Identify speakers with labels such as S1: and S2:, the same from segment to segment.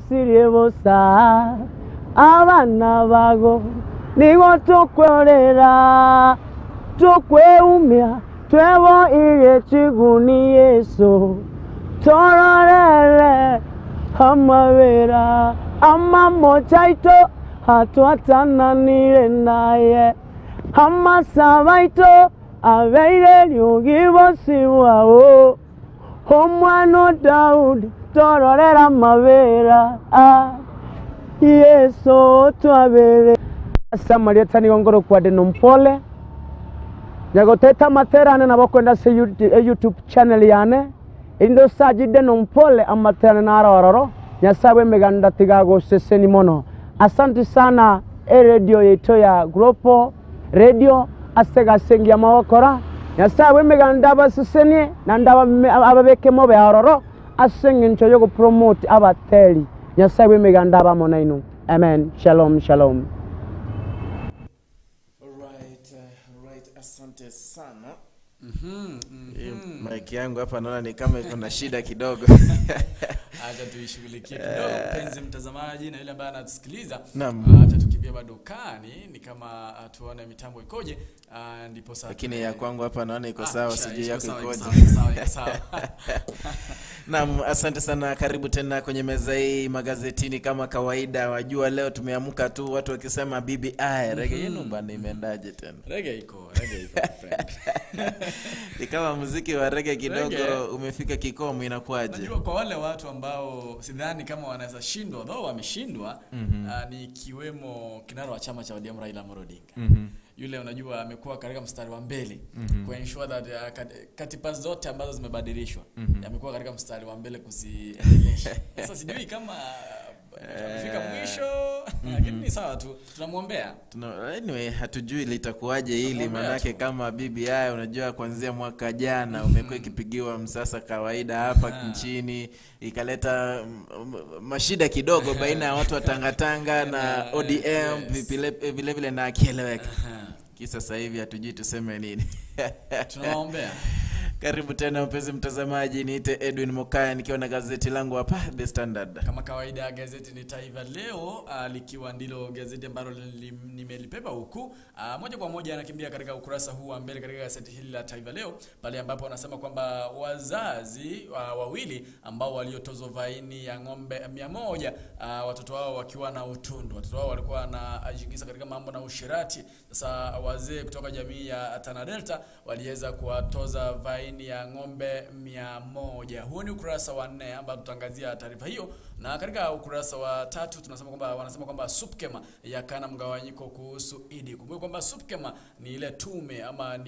S1: siriebosa abana bago nigo tukwerera tukweumia twebo irekiguni Yesu tororere amabera amamochaito hatuatananire naye amasabaito abeire lyugibosiwao omwana Daudi tororera amabera Yesu twabere Samaria tani ngoro kwa de nompole nyagoteta materane nabo kwenda se YouTube channel yane indo sajide nompole amaterane narororo nyasabe meganda tigago seseni mono. Asante sana radio yeto ya Grupo Radio asega sengi ya mawakora nyasabe meganda baseseni nandaba ababeke mobe aroro asengi nchoyo go promote abateli nyasabe meganda ba monaino. Amen. Shalom shalom.
S2: Right, asante sana. Mike yangu hapa naona ni kama iko na shida kidogo.
S3: Acha tuishughulikie kidogo penzi mtazamaji na yule ambaye anatusikiliza.
S2: Naam.
S3: Acha tukimbie madukani ni kama tuone mitambo ikoje ndipo sasa.
S2: Lakini ya kwangu hapa naona iko sawa, sijui yako ikoje.
S3: Sawa.
S2: Naam, asante sana, karibu tena kwenye meza hii magazetini kama kawaida. Wajua leo tumeamka tu watu wakisema BBI, reggae yenu bana imeendaje tena?
S3: Reggae iko friend.
S2: Ni kama muziki wa reggae kidogo umefika kikomo, inakuaje?
S3: Unajua kwa wale watu ambao sidhani kama wanaweza shindwa, though wameshindwa, ni kiwemo kinara wa chama cha ODM Raila Amolo Odinga. Yule unajua amekuwa katika mstari wa mbele ku ensure that katiba zote ambazo zimebadilishwa amekuwa katika mstari wa mbele kuziendelesha. Sasa sijui kama fika mwisho lakini ni sawa tu, tunamuombea.
S2: Anyway, hatujui litakuaje hili, manake kama BBI unajua kuanzia mwaka jana umekuwa ikipigiwa msasa kawaida hapa nchini, ikaleta mashida kidogo baina ya watu wa Tangatanga na ODM vile vile na kieleweka. Kisa sasa hivi hatujui tuseme nini.
S3: Tunaombea.
S2: Karibu tena mpenzi mtazamaji, niite Edwin Mokaya nikiwa na gazeti langu hapa The Standard.
S3: Kama kawaida gazeti ni Taifa Leo likiwa ndilo gazeti ambalo nimelipepa huku. Moja kwa moja anakimbia katika ukurasa huu wa mbele katika gazeti hili la Taifa Leo pale ambapo wanasema kwamba wazazi wawili ambao waliotozwa faini ya ng'ombe 100 watoto wao wakiwa na utundu. Watoto wao walikuwa wanajiingiza katika mambo na ushirati. Sasa wazee kutoka jamii ya Tana Delta waliweza kuwatoza faini ya ng'ombe 100. Huo ni ukurasa wa 4 ambapo tutangazia taarifa hiyo, na katika ukurasa wa 3 tunasema kwamba wanasema kwamba SUPKEMA yakana mgawanyiko kuhusu Idi. Kumbuka kwamba SUPKEMA ni ile tume ama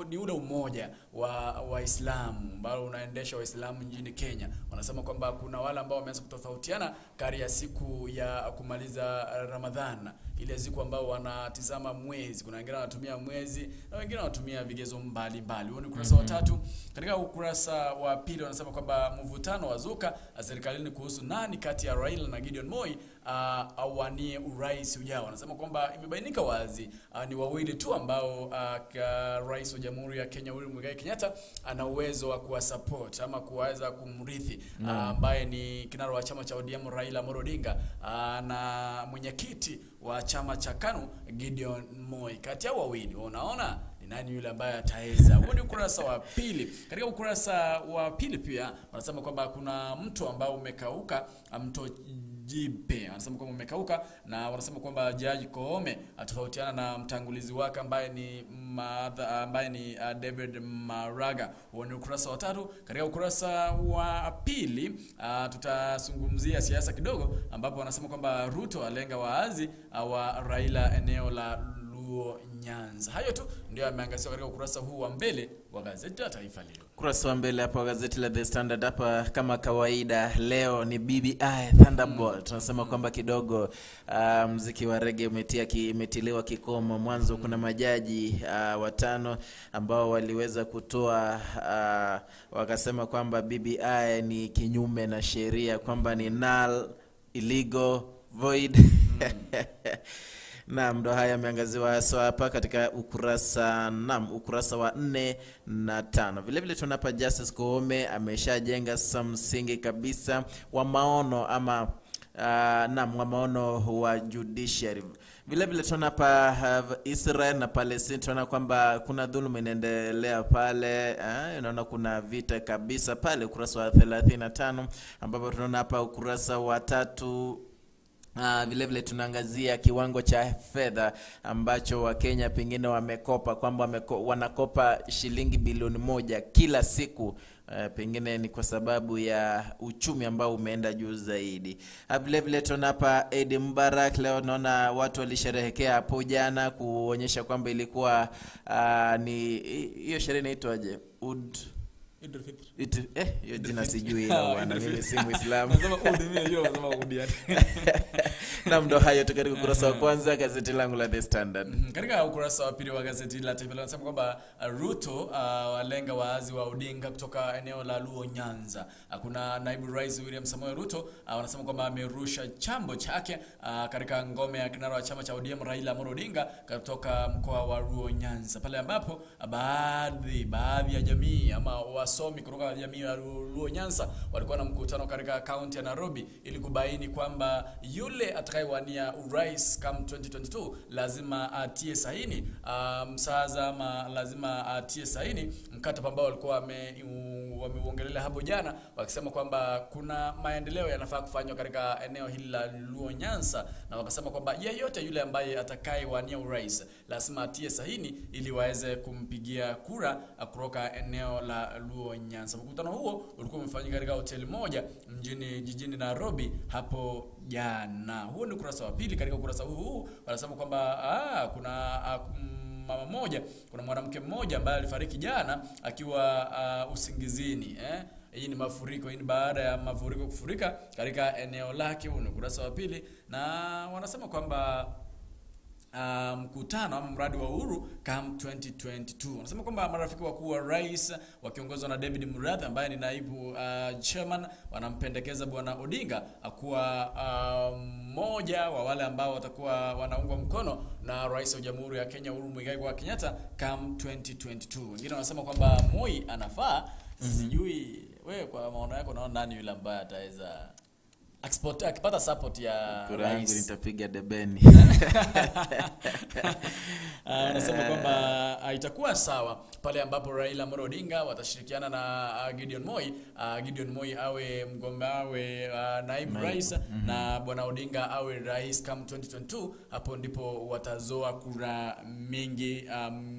S3: ni ule umoja wa Waislamu ambao unaendesha Waislamu nchini Kenya. Wanasema kwamba kuna wale ambao wameanza kutofautiana kati ya siku ya kumaliza Ramadhan, ile siku ambao wanatizama mwezi. Kuna wengine wanatumia mwezi na wengine wanatumia vigezo mbalimbali. Huo ni ukurasa wa 3. Katika ukurasa wa 2 wanasema kwamba mvutano wazuka serikalini kuhusu nani kati ya Raila na Gideon Moi awanie urais ujao. Wanasema kwamba imebainika wazi ni wawili tu ambao rais wa Jamhuri ya Kenya Uhuru Muigai Kenyatta ana uwezo wa kuwasupport ama kuweza kumrithi, ambaye ni kinara wa chama cha ODM Raila Amolo Odinga na mwenyekiti wa chama cha KANU Gideon Moi. Kati ya wawili unaona ni nani yule ambaye ataweza? Huo ni ukurasa wa 2. Katika ukurasa wa 2 pia wanasema kwamba kuna mto ambao umekauka, mto Jipe wanasema kwamba umekauka, na wanasema kwamba Jaji Koome atofautiana na mtangulizi wake ambaye ni David Maraga. Huo ni ukurasa wa 3. Katika ukurasa wa 2 tutazungumzia siasa kidogo, ambapo wanasema kwamba Ruto alenga waazi wa Raila eneo la Luo Nyanza. Hayo tu ndio yameangaziwa katika ukurasa huu wa mbele wa gazeti la Taifa Leo.
S2: Ukurasa wa mbele hapa gazeti la The Standard hapa kama kawaida leo ni BBI Thunderbolt. Tunasema kwamba kidogo muziki wa reggae imetiliwa kikomo. Mwanzo kuna majaji 5 ambao waliweza kutoa wakasema kwamba BBI ni kinyume na sheria, kwamba ni null, illegal, void. Naam, ndo haya yameangaziwa hasa hapa katika ukurasa wa 4 na 5. Vile vile tunapa Justice Koome ameshajenga msingi kabisa wa maono ama wa maono wa judiciary. Vile vile tunapa Israel na Palestine, tunaona kwamba kuna dhuluma inaendelea pale, unaona kuna vita kabisa pale, ukurasa wa 35, ambapo tunaona hapa ukurasa wa 3. Vile vile tunaangazia kiwango cha fedha ambacho Wakenya pengine wamekopa, kwamba wanakopa shilingi bilioni 1 kila siku. Pengine ni kwa sababu ya uchumi ambao umeenda juu zaidi. Vile vile tunapa Eid Mubarak. Leo naona watu walisherehekea hapo jana kuonyesha kwamba ilikuwa ni hiyo sherehe inaitwaje? Hiyo jina sijui bwana, mimi si Muislamu.
S3: Nasema udhimia hiyo, nasema udia.
S2: Na ndo hayo tu katika ukurasa wa kwanza gazeti langu la The Standard.
S3: Katika ukurasa wa pili wa gazeti la Taifa Leo nasema kwamba Ruto walenga waazi wa Odinga kutoka eneo la Luo Nyanza. Kuna naibu rais William Samoei Ruto wanasema kwamba amerusha chambo chake katika ngome ya kinara wa chama cha ODM Raila Amolo Odinga kutoka mkoa wa Luo Nyanza, pale ambapo baadhi ya jamii ama wasomi kutoka jamii ya Luo Nyanza walikuwa na mkutano katika kaunti ya Nairobi ili kubaini kwamba yule atakayewania urais kama 2022 lazima atie saini msaza ama lazima atie saini mkataba ambao walikuwa wameuongelea hapo jana, wakisema kwamba kuna maendeleo yanafaa kufanywa katika eneo hili la Luo Nyanza, na wakasema kwamba yeyote yule ambaye atakayewania urais lazima atie saini ili waweze kumpigia kura kutoka eneo la Luo Nyanza. Mkutano huo ulikuwa umefanyika katika hoteli moja jijini Nairobi hapo jana. Huo ni ukurasa wa pili. Katika ukurasa huu wanasema kwamba kuna mwanamke mmoja ambaye alifariki jana akiwa usingizini. Hii ni mafuriko, hii ni baada ya mafuriko kufurika katika eneo lake. Huo ni ukurasa wa pili, na wanasema kwamba mkutano ama mradi wa uhuru CAM 2022. Wanasema kwamba marafiki wakuu wa rais wakiongozwa na David Murathe ambaye ni naibu chairman wanampendekeza bwana Odinga akuwa mmoja wa wale ambao watakuwa wanaungwa mkono na rais wa Jamhuri ya Kenya Uhuru Muigai Kenyatta CAM 2022. Wengine wanasema kwamba Moi anafaa. Sijui wewe kwa maono yako unaona nani yule ambaye ataweza akipata support ya
S2: rais? Nitapiga debeni.
S3: Anasema kwamba itakuwa sawa pale ambapo Raila Amolo Odinga watashirikiana na Gideon Moi awe mgombea, awe naibu rais, na bwana Odinga awe rais kama 2022. Hapo ndipo watazoa kura mingi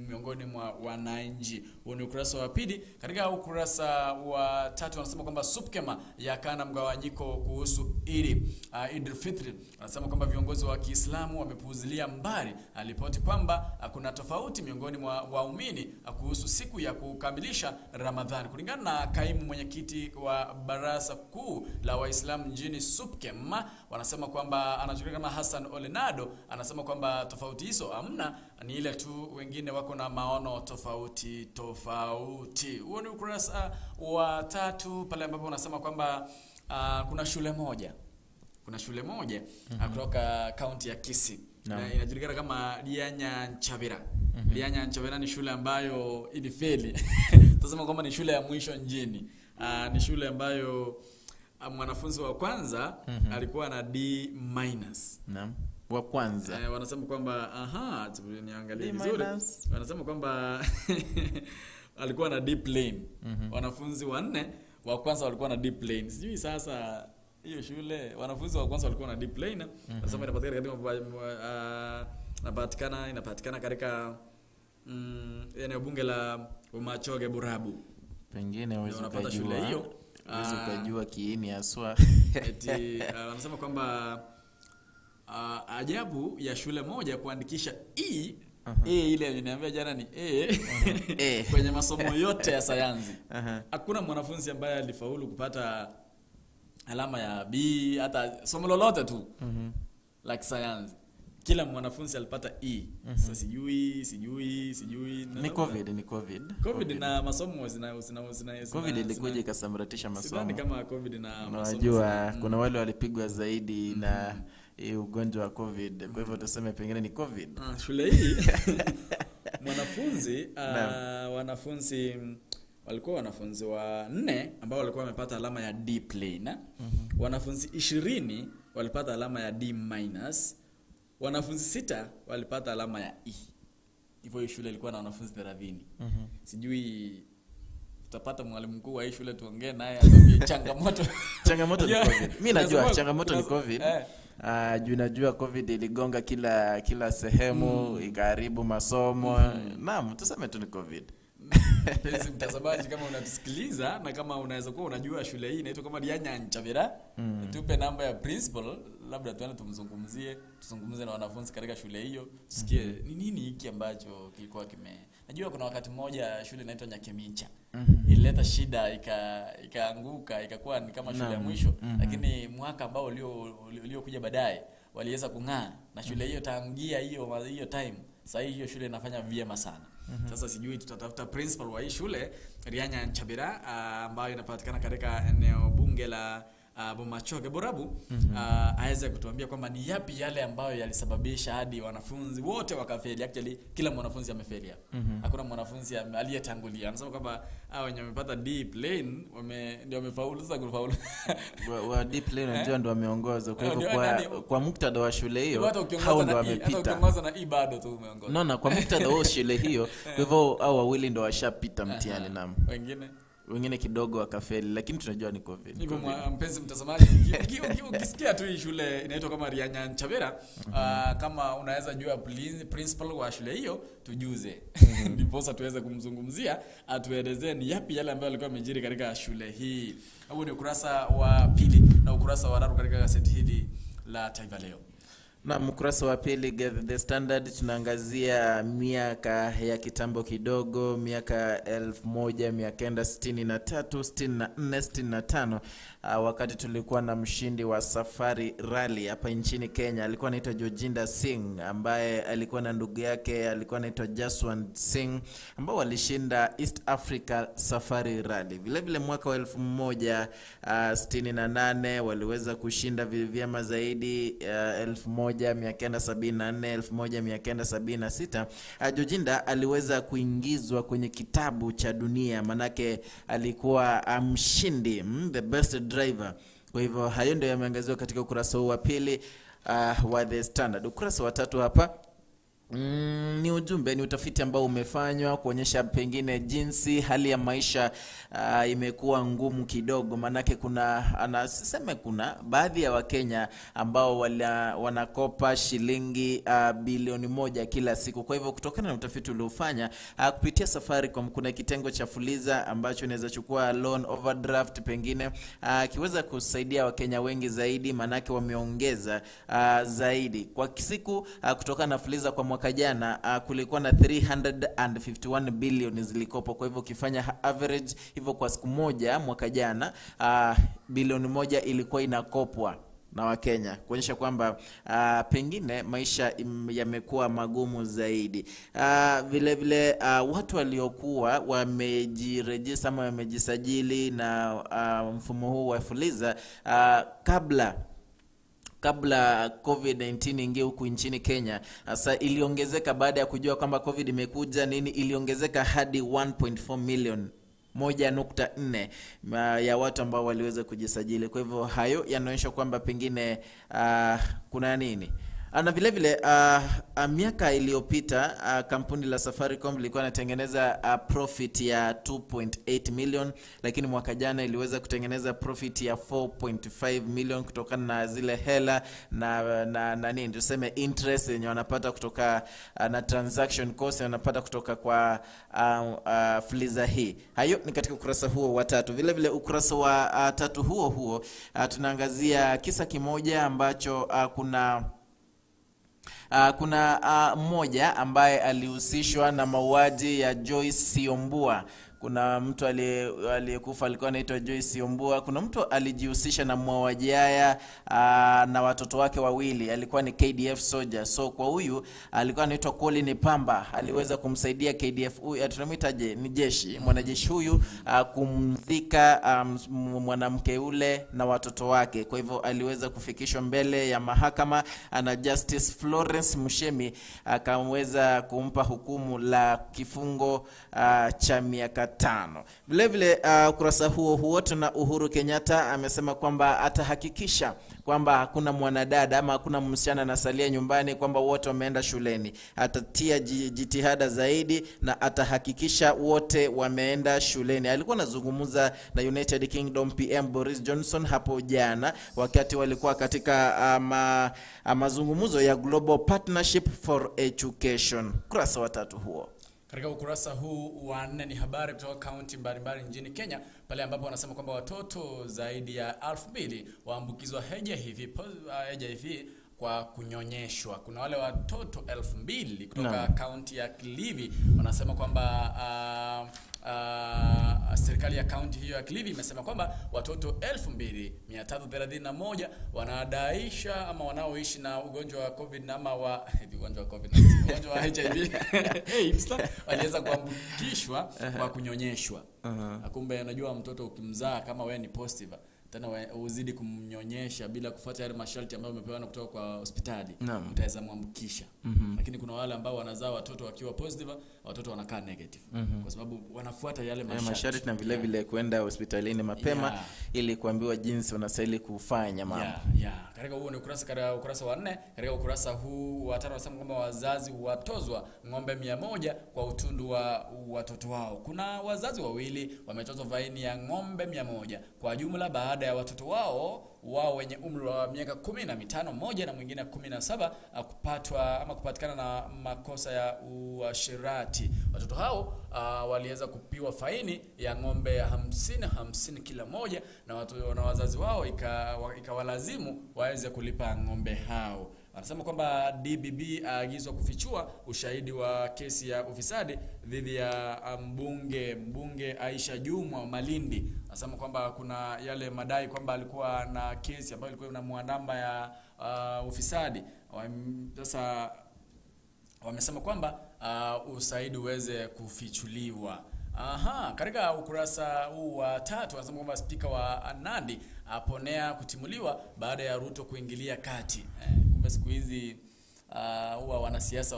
S3: miongoni mwa wananchi. Huo ni ukurasa wa pili. Katika ukurasa wa 3 wanasema kwamba SUPKEMA yakana mgawanyiko kuhusu Eid al-Fitr. Wanasema kwamba viongozi wa Kiislamu wamepuuzilia mbali ripoti kwamba kuna tofauti miongoni mwa waumini kuhusu siku ya kukamilisha Ramadhani. Kulingana na kaimu mwenyekiti wa Baraza Kuu la Waislamu nchini SUPKEMA, wanasema kwamba anajulikana kama Hassan Olenado, anasema kwamba tofauti hizo hamna, ni ile tu wengine wako na maono tofauti. Huo ni ukurasa wa 3 pale ambapo wanasema kwamba kuna shule moja kutoka kaunti ya Kisii na inajulikana kama Lianya Nchabera. Lianya Nchabera ni shule ambayo ilifeli. Tunasema kwamba ni shule ya mwisho nchini. Ni shule ambayo mwanafunzi wa kwanza alikuwa na D-.
S2: Naam. Wa kwanza.
S3: Wanasema kwamba niangalie vizuri. Wanasema kwamba alikuwa na D-. Wanafunzi wa 4 wa kwanza walikuwa na D-. Sijui sasa hiyo shule wanafunzi wa kwanza walikuwa na D-. Nasema inapatikana katika eneo bunge la Machoge Burabu.
S2: Pengine unapata shule hiyo. Ukajua kiini haswa.
S3: Wanasema kwamba ajabu ya shule moja kuandikisha ile niambia jana ni kwenye masomo yote ya sayansi. Hakuna mwanafunzi ambaye alifaulu kupata alama ya B hata somo lolote tu like science. Kila mwanafunzi alipata E. Sasa sijui
S2: ni COVID
S3: na masomo zina
S2: COVID ilikuja ikasambaratisha masomo.
S3: Sidhani kama COVID na masomo.
S2: Unajua kuna wale walipigwa zaidi na hii ugonjwa wa COVID. Kwa hivyo tuseme pengine ni COVID.
S3: Shule hii wanafunzi walikuwa wanafunzi wa 4 ambao walikuwa wamepata alama ya D plain. Wanafunzi 20 walipata alama ya D-. Wanafunzi 6 walipata alama ya E. Hivyo shule ilikuwa na wanafunzi 30. Sijui tutapata mwalimu mkuu wa hii shule tuongee naye atuambie changamoto.
S2: Changamoto ni COVID. Mimi najua changamoto ni COVID. Najua COVID iligonga kila sehemu, ikaharibu masomo. Naam, tuseme tu ni COVID.
S3: Pesi mtazamaji, kama unatusikiliza na kama unaweza kuwa unajua shule hii inaitwa kama Ryanyanchabera, tupe namba ya principal, labda tuende tuzungumze na wanafunzi katika shule hiyo, tusikie ni nini hiki ambacho kilikuwa najua kuna wakati mmoja shule inaitwa Nyakemicha. Ilileta shida ikaanguka ikakuwa ni kama shule ya mwisho, lakini mwaka ambao uliokuja baadaye waliweza kung'aa na shule hiyo tangia hiyo time. Sasa hiyo shule inafanya vyema sana. Sasa sijui tutatafuta principal wa hii shule Ryanyanchabera ambayo inapatikana katika eneo bunge la Bomachoge Borabu, aweze kutuambia kwamba ni yapi yale ambayo yalisababisha hadi wanafunzi wote wakafeli. Actually kila mwanafunzi amefeli. Hakuna mwanafunzi aliyetangulia. Anasema kwamba wenye wamepata D plain ndio wamefaulu. Sasa kufaulu
S2: wa D plain ndio wameongoza. Kwa hivyo kwa muktadha wa shule hiyo hao ndio wamepita.
S3: Hata ukiongoza na E bado tu umeongoza.
S2: No, kwa muktadha wa shule hiyo, kwa hivyo hao wawili ndio washapita mtihani. Naam. Wengine kidogo wakafeli, lakini tunajua ni COVID.
S3: Hivyo mpenzi mtazamaji, ukisikia tu hii shule inaitwa kama Ryanyanchabera, kama unaweza jua principal wa shule hiyo tujuze. Ndiposa tuweze kumzungumzia, atuelezee ni yapi yale ambayo alikuwa amejiri katika shule hii. Hapo ni ukurasa wa 2 na ukurasa wa 3 katika gazeti hili la Taifa Leo.
S2: Na ukurasa wa pili The Standard tunaangazia miaka ya kitambo kidogo, miaka 1963, 64, 65, wakati tulikuwa na mshindi wa Safari Rally hapa nchini Kenya. Alikuwa anaitwa Jojinder Singh, ambaye alikuwa na ndugu yake alikuwa anaitwa Jaswant Singh, ambao walishinda East Africa Safari Rally. Vile vile mwaka wa 1968 waliweza kushinda vyema zaidi 1974, 1976. Jojinder aliweza kuingizwa kwenye kitabu cha dunia, manake alikuwa mshindi, the best driver. Kwa hivyo hayo ndio yameangaziwa katika ukurasa wa pili wa The Standard. Ukurasa wa 3 hapa ni ujumbe, ni utafiti ambao umefanywa kuonyesha pengine jinsi hali ya maisha imekuwa ngumu kidogo. Manake kuna baadhi ya Wakenya ambao wanakopa shilingi bilioni 1 kila siku. Kwa hivyo kutokana na utafiti uliofanya kupitia Safaricom, kuna kitengo cha Fuliza ambacho inaweza chukua loan overdraft, pengine kiweza kusaidia Wakenya wengi zaidi, manake wameongeza zaidi kwa siku. Kutokana na Fuliza kwa mwaka jana kulikuwa na 351 billion zilikopo. Kwa hivyo ukifanya average hivyo kwa siku moja mwaka jana, bilioni 1 ilikuwa inakopwa na Wakenya, kuonyesha kwamba pengine maisha yamekuwa magumu zaidi. Vile vile watu waliokuwa wamejiregister ama wamejisajili na mfumo huu wa Fuliza kabla COVID-19 ingie huku nchini Kenya, sasa iliongezeka baada ya kujua kwamba COVID imekuja iliongezeka hadi 1.4 million, 1.4 ya watu ambao waliweza kujisajili. Kwa hivyo hayo yanaonyesha kwamba pengine kuna nini. Na vile vile miaka iliyopita kampuni la Safaricom lilikuwa linatengeneza profit ya 2.8 million, lakini mwaka jana iliweza kutengeneza profit ya 4.5 million kutokana na zile hela na nini tuseme interest yenye wanapata kutoka na transaction cost wanapata kutoka kwa Fuliza hii. Hayo ni katika ukurasa huo wa 3. Vile vile ukurasa wa 3 huo tunaangazia kisa kimoja ambacho kuna mmoja ambaye alihusishwa na mauaji ya Joyce Siombua kuna mtu aliyekufa alikuwa anaitwa Joyce Ombua, kuna mtu alijihusisha na mauaji haya na watoto wake wawili, alikuwa ni KDF soldier. So kwa huyu alikuwa anaitwa Colin Pamba, aliweza kumsaidia KDF, tunamwitaje, ni jeshi, mwanajeshi huyu kumzika mwanamke ule na watoto wake. Kwa hivyo aliweza kufikishwa mbele ya mahakama na Justice Florence Mushemi akamweza kumpa hukumu la kifungo cha miaka 5. Vile vile ukurasa huo tuna Uhuru Kenyatta amesema kwamba atahakikisha kwamba hakuna mwanadada ama hakuna msichana anasalia nyumbani, kwamba wote wameenda shuleni. Atatia jitihada zaidi na atahakikisha wote wameenda shuleni. Alikuwa anazungumza na United Kingdom PM Boris Johnson hapo jana wakati walikuwa katika mazungumzo ya Global Partnership for Education. Ukurasa wa 3 huo.
S3: Katika ukurasa huu wa 4 ni habari kutoka kaunti mbalimbali nchini Kenya, pale ambapo wanasema kwamba watoto zaidi ya 2000 waambukizwa HIV kwa kunyonyeshwa. Kuna wale watoto 2000 kutoka kaunti ya Kilifi wanasema kwamba serikali ya kaunti hiyo ya Kilifi imesema kwamba watoto 2331 wanadaisha ama wanaoishi na ugonjwa wa COVID ama ugonjwa wa HIV waliweza kuambukishwa kwa kunyonyeshwa. Kumbe unajua mtoto ukimzaa kama wewe ni positive tena uzidi kumnyonyesha bila kufuata yale masharti ambayo umepewa kutoka kwa hospitali, utaweza muambukisha. Lakini kuna wale ambao wanazaa watoto wakiwa positive, watoto wanakaa negative kwa sababu wanafuata yale masharti
S2: na vile vile kwenda hospitalini mapema ili kuambiwa jinsi wanastahili kufanya mambo.
S3: Katika huo ni ukurasa wa 4. Katika ukurasa huu wa 5 wanasema kwamba wazazi watozwa ng'ombe 100 kwa utundu wa watoto wao. Kuna wazazi wawili wametozwa faini ya ng'ombe 100 kwa jumla baada ya watoto wao wenye umri wa miaka 15, mmoja na mwingine 17 kupatikana na makosa ya uasherati. Watoto hao waliweza kupiwa faini ya ng'ombe 50 kila moja, na wazazi wao ikawalazimu waweze kulipa ng'ombe hao. Anasema kwamba DBB aagizwa kufichua ushahidi wa kesi ya ufisadi dhidi ya mbunge Aisha Jumwa Malindi. Anasema kwamba kuna yale madai kwamba alikuwa na kesi ambayo ilikuwa na muandamba ya ufisadi. Sasa wamesema kwamba ushahidi uweze kufichuliwa. Katika ukurasa huu wa 3 wanasema kwamba spika wa Nandi aponea kutimuliwa baada ya Ruto kuingilia kati. Kumbe siku hizi huwa wanasiasa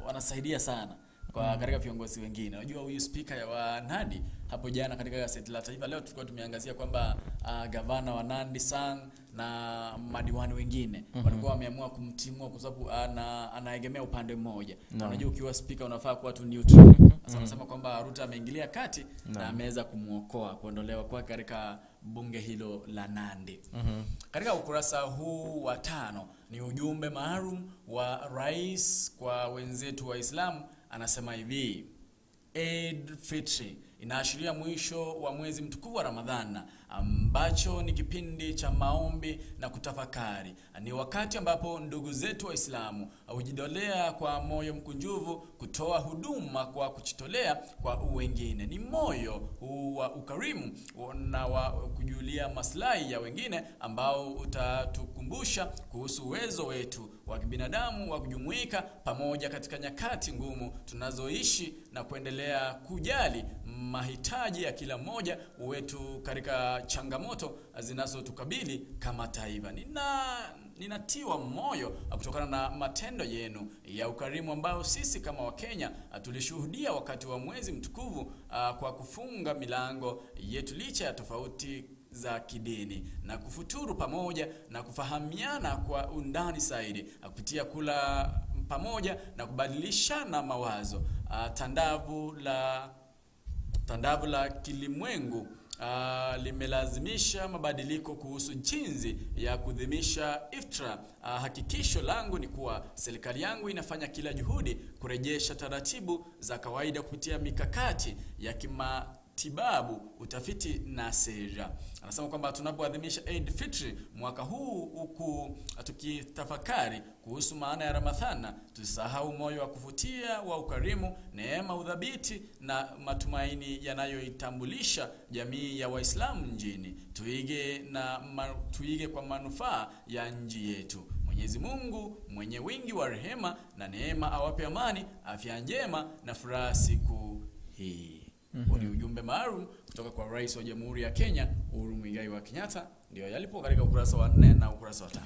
S3: wanasaidia sana kwa katika viongozi wengine. Unajua huyu spika wa Nandi hapo jana katika gazeti la Taifa Leo tulikuwa tumeangazia kwamba gavana wa Nandi Sang na madiwani wengine walikuwa wameamua kumtimua kwa sababu anaegemea upande mmoja. Unajua ukiwa spika unafaa kuwa tu neutral. Sasa wanasema kwamba Ruto ameingilia kati na ameweza kumuokoa kuondolewa kwa katika bunge hilo la Nandi. Katika ukurasa huu wa 5 ni ujumbe maalum wa rais kwa wenzetu Waislamu. Anasema hivi: Eid Fitri inaashiria mwisho wa mwezi mtukufu wa Ramadhana, ambacho ni kipindi cha maombi na kutafakari. Ni wakati ambapo ndugu zetu Waislamu hujidolea kwa moyo mkunjufu kutoa huduma kwa kujitolea kwa wengine. Ni moyo wa ukarimu na wa kujulia maslahi ya wengine ambao utatukumbusha kuhusu uwezo wetu wa kibinadamu wa kujumuika pamoja katika nyakati ngumu tunazoishi na kuendelea kujali mahitaji ya kila mmoja wetu katika changamoto zinazotukabili kama taifa. Ninatiwa moyo kutokana na matendo yenu ya ukarimu ambao sisi kama Wakenya tulishuhudia wakati wa mwezi mtukufu kwa kufunga milango yetu licha ya tofauti za kidini na kufuturu pamoja na kufahamiana kwa undani zaidi kupitia kula pamoja na kubadilishana mawazo. Tandavu la kilimwengu limelazimisha mabadiliko kuhusu jinsi ya kudhimisha iftar. Hakikisho langu ni kuwa serikali yangu inafanya kila juhudi kurejesha taratibu za kawaida kupitia mikakati ya matibabu, utafiti na sera. Anasema kwamba tunapoadhimisha Eid Fitri mwaka huu, huku tukitafakari kuhusu maana ya Ramadhani, tusisahau moyo wa kuvutia wa ukarimu, neema, udhabiti na matumaini yanayoitambulisha jamii ya Waislamu nchini. Tuige kwa manufaa ya nchi yetu. Mwenyezi Mungu mwenye wingi wa rehema na neema awape amani, afya njema na furaha siku hii. Ni ujumbe maalum kutoka kwa Rais wa Jamhuri ya Kenya Uhuru Muigai wa Kenyatta, ndio yalipo katika ukurasa wa 4 na ukurasa wa 5.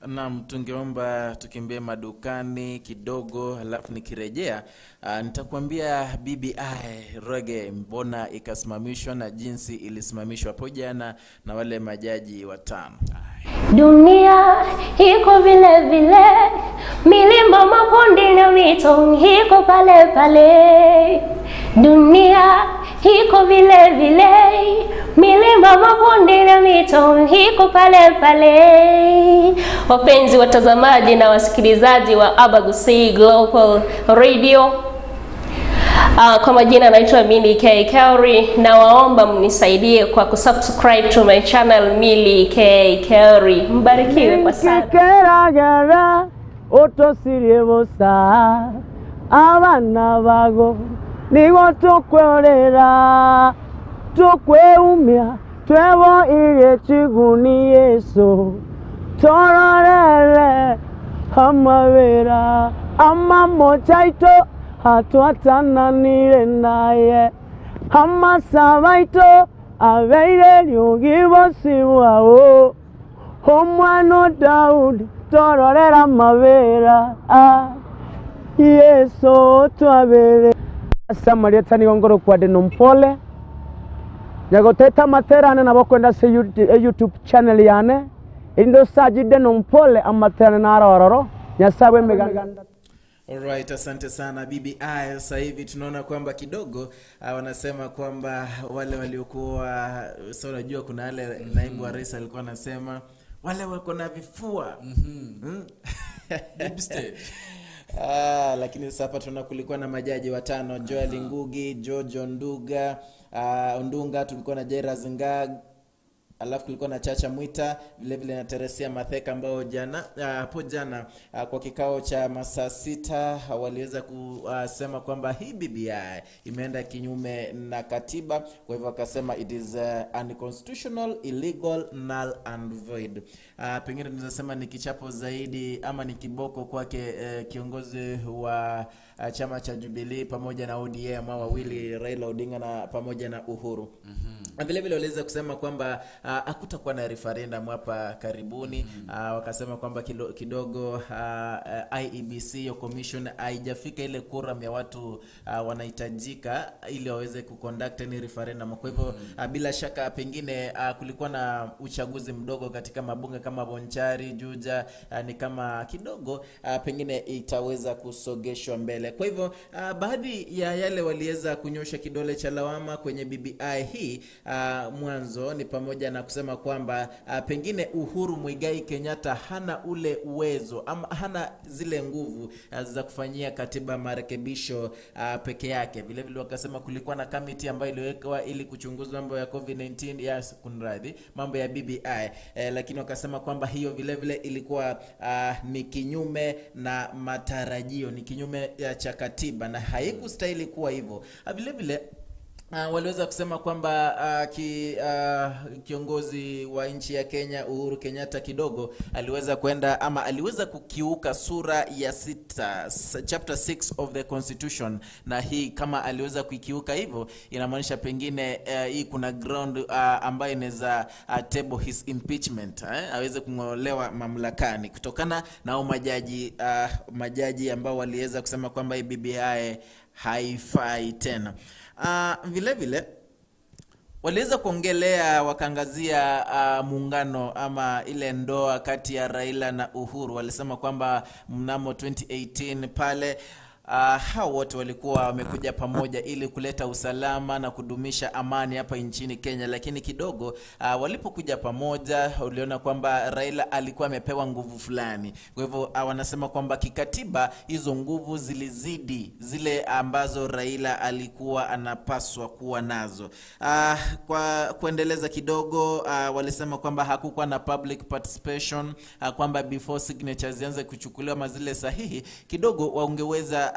S2: Naam, tungeomba tukimbie madukani kidogo, halafu nikirejea nitakwambia BBI Reggae mbona ikasimamishwa na jinsi ilisimamishwa hapo jana na wale majaji 5.
S4: Dunia iko vile vile, milima, mabonde na mito iko pale pale. Dunia iko vile vile, milima, mabonde na mito iko pale pale. Wapenzi watazamaji na wasikilizaji wa Abagusii Global Radio, kwa majina naitwa Milly K. Kelly, na waomba mnisaidie kwa kusubscribe to my channel Milly K. Kelly. Mbarikiwe kwa sana.
S1: Keragara otosirie bosa abana bago nigo tukwerera tukweumia twebo ire chiguni Yesu tororere amabera amamochaito hatuatananire naye amasabaito abeire lyogibosibwao omwana Daudi tororera amabera Yesu twabere Samaria tani ngoro kwa Nompole nyagoteta materane na bokwenda se YouTube channel yane indo sajide Nompole amaterane na arororo nyasawe meganda.
S2: Alright, asante sana BBI. Sasa hivi tunaona kwamba kidogo wanasema kwamba wale waliokuwa unajua kuna wale naibu wa rais alikuwa anasema wale wako na vifua.
S3: Deep state.
S2: Lakini sasa hapa tunaona kulikuwa na majaji 5, Joel Ngugi, George Ondunga, tulikuwa na Jairus Ngag, alafu kulikuwa na Chacha Mwita, vile vile na Teresia Matheka, ambao jana hapo jana kwa kikao cha masaa 6 waliweza kusema kwamba hii BBI imeenda kinyume na katiba. Kwa hivyo akasema it is unconstitutional, illegal, null and void. Pengine tunaweza sema ni kichapo zaidi ama ni kiboko kwake kiongozi wa chama cha Jubilee pamoja na ODM wawili, Raila Odinga na pamoja na Uhuru. Vile vile waliweza kusema kwamba hakutakuwa na referendum hapa karibuni. Wakasema kwamba kidogo IEBC yo commission haijafika ile quorum ya watu wanahitajika ili waweze kuconduct ni referendum. Kwa hivyo bila shaka pengine kulikuwa na uchaguzi mdogo katika mabunge kama Bonchari, Juja, ni kama kidogo pengine itaweza kusogeshwa mbele. Kwa hivyo baadhi ya yale waliweza kunyosha kidole cha lawama kwenye BBI hii mwanzo ni pamoja na kusema kwamba pengine Uhuru Muigai Kenyatta hana ule uwezo ama hana zile nguvu za kufanyia katiba marekebisho peke yake. Vile vile wakasema kulikuwa na kamiti ambayo iliwekwa ili kuchunguza mambo ya COVID-19 ya kunradhi mambo ya BBI, lakini wakasema kwamba hiyo vile vile ilikuwa ni kinyume na matarajio, ni kinyume cha katiba na haikustahili kuwa hivyo. Vile vile waliweza kusema kwamba kiongozi wa nchi ya Kenya Uhuru Kenyatta kidogo aliweza kwenda ama aliweza kukiuka sura ya 6 chapter 6 of the constitution, na hii kama aliweza kukiuka hivyo inamaanisha pengine hii kuna ground ambayo inaweza table his impeachment, aweze kungolewa mamlakani kutokana na majaji ambao waliweza kusema kwamba hii BBI haifai tena. Vile vile waliweza kuongelea wakaangazia muungano ama ile ndoa kati ya Raila na Uhuru. Walisema kwamba mnamo 2018 pale hao wote walikuwa wamekuja pamoja ili kuleta usalama na kudumisha amani hapa nchini Kenya, lakini kidogo walipokuja pamoja uliona kwamba Raila alikuwa amepewa nguvu fulani. Kwa hivyo wanasema kwamba kikatiba hizo nguvu zilizidi zile ambazo Raila alikuwa anapaswa kuwa nazo. Kwa kuendeleza kidogo, walisema kwamba hakukuwa na public participation, kwamba before signatures zianze kuchukuliwa mazile sahihi kidogo wangeweza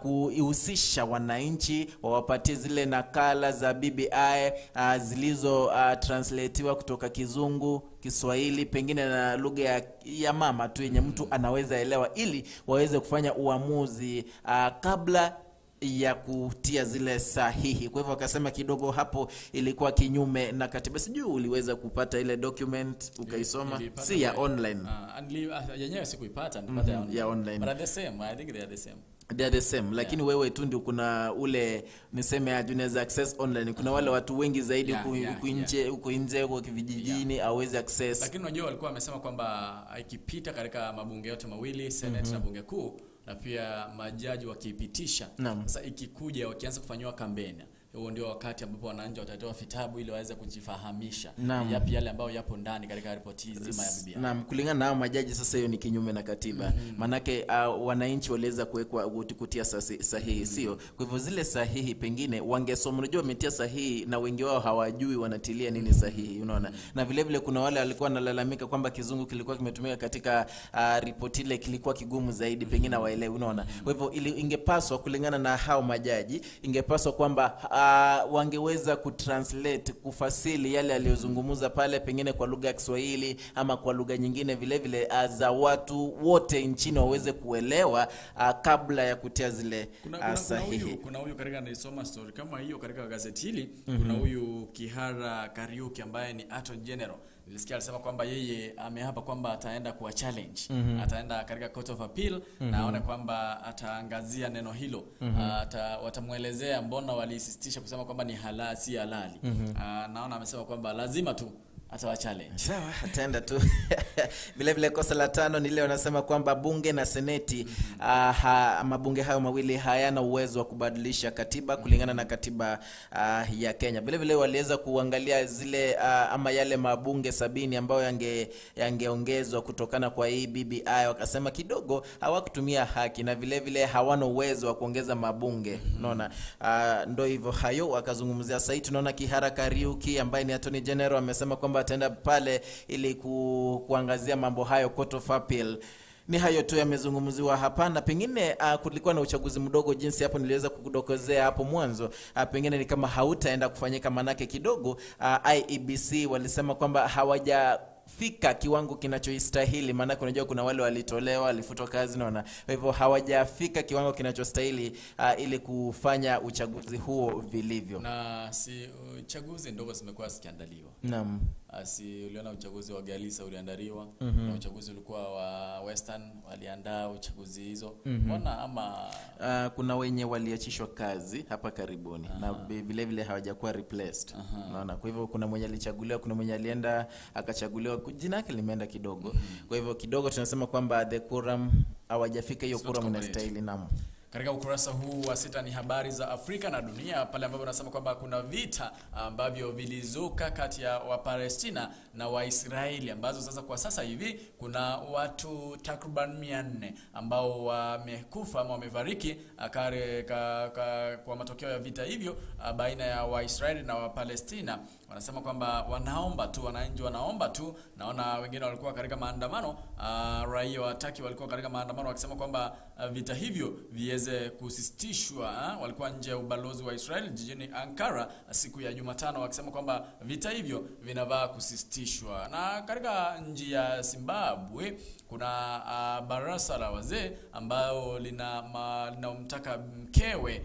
S2: kuihusisha wananchi, wawapatie zile nakala za BBI zilizo translatiwa kutoka Kizungu, Kiswahili, pengine na lugha ya mama tu yenye mtu anaweza elewa, ili waweze kufanya uamuzi kabla ya kutia zile sahihi. Kwa hivyo wakasema kidogo hapo ilikuwa kinyume na katiba. Sijui uliweza kupata ile document ukaisoma? Si ya online.
S3: Yenyewe sikuipata, nipata ya online.
S2: Ya online.
S3: But the same, I think they are the same.
S2: They are the same, lakini wewe tu ndio kuna ule niseme unaweza access online. Kuna wale watu wengi zaidi huko nje huko vijijini hawezi access.
S3: Lakini unajua walikuwa wamesema kwamba ikipita katika mabunge yote mawili, Senate na bunge kuu, na pia majaji wakipitisha, sasa ikikuja wakianza kufanywa kampeni, huo ndio wakati ambapo wananchi watatoa vitabu ili waweze kujifahamisha yapi yale ambayo yapo ndani katika ripoti nzima ya BBI.
S2: Naam, kulingana na majaji sasa hiyo ni kinyume na katiba. Manake wananchi waliweza kuwekwa kutia sahihi, sio? Kwa hivyo zile sahihi pengine wangesoma, unajua wametia sahihi na wengi wao hawajui wanatilia nini sahihi, unaona. Na vile vile kuna wale walikuwa wanalalamika kwamba Kizungu kilikuwa kimetumika katika ripoti ile kilikuwa kigumu zaidi, pengine waelewe, unaona. Kwa hivyo ingepaswa kulingana na hao majaji, ingepaswa kwamba wangeweza kutranslate, kufasili yale aliyozungumza pale pengine kwa lugha ya Kiswahili ama kwa lugha nyingine vile vile za watu wote nchini waweze kuelewa kabla ya kutia zile sahihi.
S3: Kuna huyu katika nilisoma story kama hiyo katika gazeti hili, kuna huyu Kihara Kariuki ambaye ni Attorney General. Nilisikia alisema kwamba yeye ameapa kwamba ataenda kuwa challenge. Ataenda katika Court of Appeal na aone kwamba ataangazia neno hilo. Watamuelezea mbona walisisitiza kusema kwamba ni halali si halali. Naona amesema kwamba lazima tu atawa challenge.
S2: Sawa, ataenda tu. Vile vile kosa la 5 ni ile wanasema kwamba bunge na seneti mabunge hayo mawili hayana uwezo wa kubadilisha katiba kulingana na katiba ya Kenya. Vile vile waliweza kuangalia zile ama yale mabunge 70 ambayo yangeongezwa kutokana kwa hii BBI, wakasema kidogo hawakutumia haki na vile vile hawana uwezo wa kuongeza mabunge. Unaona, ndio hivyo hayo wakazungumzia. Sasa tunaona Kihara Kariuki ambaye ni Attorney General amesema kwamba ataenda pale ili kuangazia mambo hayo Court of Appeal. Ni hayo tu yamezungumziwa hapa, na pengine kulikuwa na uchaguzi mdogo jinsi hapo niliweza kukudokozea hapo mwanzo. Pengine ni kama hautaenda kufanyika manake kidogo IEBC walisema kwamba hawajafika kiwango kinachostahili, maana unajua kuna wale walitolewa walifutwa kazi naona. Kwa hivyo hawajafika kiwango kinachostahili ili kufanya uchaguzi huo vilivyo.
S3: Na si uchaguzi ndogo zimekuwa zikiandaliwa.
S2: Naam.
S3: Uliona uchaguzi wa Garissa uliandaliwa, na uchaguzi ulikuwa wa Western waliandaa uchaguzi hizo. Mbona ama
S2: kuna wenye waliachishwa kazi hapa karibuni na vile vile hawajakuwa replaced. Unaona, kwa hivyo kuna mwenye alichaguliwa, kuna mwenye alienda akachaguliwa, jina lake limeenda kidogo. Kwa hivyo kidogo tunasema kwamba the quorum hawajafika hiyo quorum inastahili. Naam.
S3: Katika ukurasa huu wa 6 ni habari za Afrika na dunia, pale ambapo nasema kwamba kuna vita ambavyo vilizuka kati ya Wapalestina na Waisraeli, ambazo sasa kwa sasa hivi kuna watu takriban 400 ambao wamekufa ama wamefariki kwa matokeo ya vita hivyo baina ya Waisraeli na Wapalestina. Wanasema kwamba wanaomba tu, wananchi wanaomba tu. Naona wengine walikuwa katika maandamano, raia wa Turkey walikuwa katika maandamano wakisema kwamba vita hivyo viweze kusitishwa. Walikuwa nje ya ubalozi wa Israel jijini Ankara siku ya Jumatano wakisema kwamba vita hivyo vinavaa kusitishwa. Na katika nchi ya Zimbabwe kuna baraza la wazee ambao linamtaka mkewe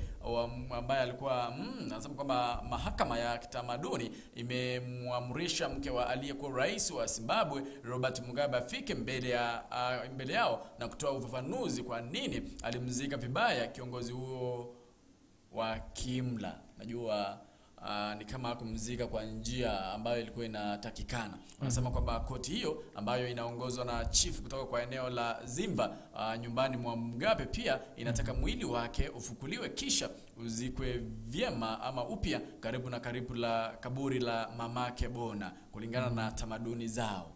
S3: ambaye alikuwa anasema kwamba mahakama ya kitamaduni imemwamrisha mke wa aliyekuwa rais wa Zimbabwe Robert Mugabe afike mbele yao na kutoa ufafanuzi kwa nini alimzika vibaya kiongozi huo wa kimla. Najua ni kama kumzika kwa njia ambayo ilikuwa inatakikana. Wanasema kwamba koti hiyo ambayo inaongozwa na chief kutoka kwa eneo la Zimba nyumbani mwa Mugabe pia inataka mwili wake ufukuliwe kisha uzikwe vyema ama upya karibu la kaburi la mamake Bona kulingana na tamaduni zao.